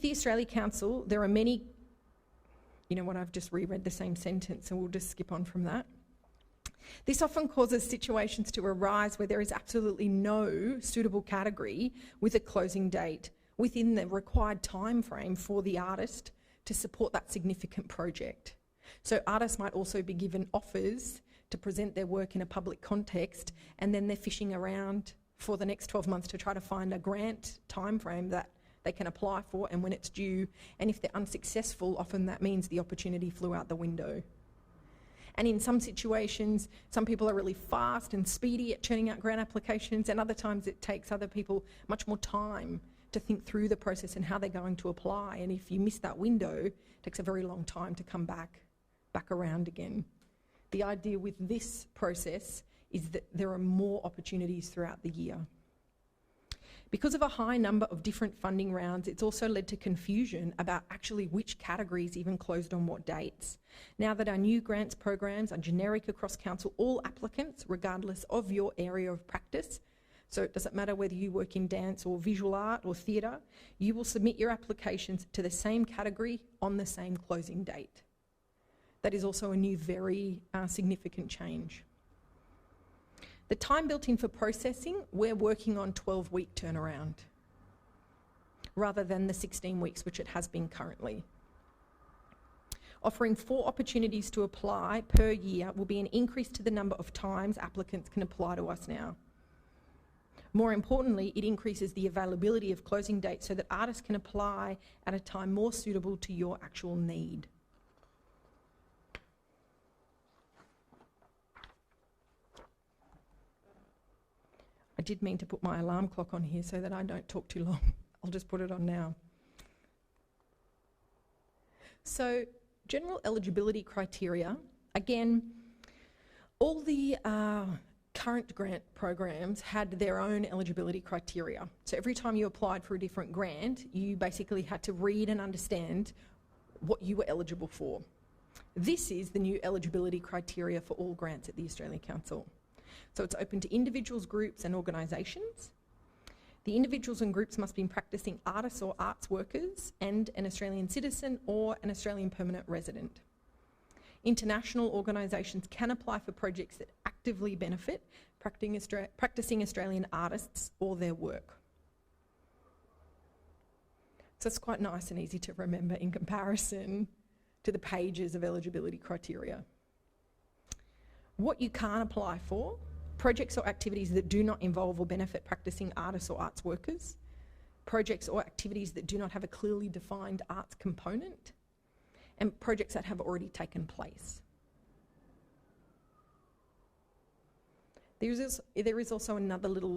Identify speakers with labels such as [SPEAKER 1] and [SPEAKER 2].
[SPEAKER 1] the Australia Council, there are many, you know what, I've just reread the same sentence, so we'll just skip on from that. This often causes situations to arise where there is absolutely no suitable category with a closing date within the required time frame for the artist to support that significant project. So artists might also be given offers to present their work in a public context, and then they're fishing around for the next 12 months to try to find a grant time frame that they can apply for and when it's due. And if they're unsuccessful, often that means the opportunity flew out the window. And in some situations, some people are really fast and speedy at churning out grant applications, and other times it takes other people much more time to think through the process and how they're going to apply. And if you miss that window, it takes a very long time to come back around again. The idea with this process is that there are more opportunities throughout the year. Because of a high number of different funding rounds, it's also led to confusion about actually which categories even closed on what dates. Now that our new grants programs are generic across council, all applicants, regardless of your area of practice, so it doesn't matter whether you work in dance or visual art or theatre, you will submit your applications to the same category on the same closing date. That is also a new, very significant change. The time built in for processing, we're working on 12-week turnaround rather than the 16 weeks which it has been currently. Offering 4 opportunities to apply per year will be an increase to the number of times applicants can apply to us now. More importantly, it increases the availability of closing dates so that artists can apply at a time more suitable to your actual need. I did mean to put my alarm clock on here so that I don't talk too long. I'll just put it on now. So, general eligibility criteria. Again, all the current grant programs had their own eligibility criteria. So every time you applied for a different grant, you basically had to read and understand what you were eligible for. This is the new eligibility criteria for all grants at the Australian Council. So it's open to individuals, groups and organisations. The individuals and groups must be practising artists or arts workers and an Australian citizen or an Australian permanent resident. International organisations can apply for projects that actively benefit practising Australian artists or their work. So it's quite nice and easy to remember in comparison to the pages of eligibility criteria. What you can't apply for: projects or activities that do not involve or benefit practising artists or arts workers, projects or activities that do not have a clearly defined arts component, and projects that have already taken place. There is also another little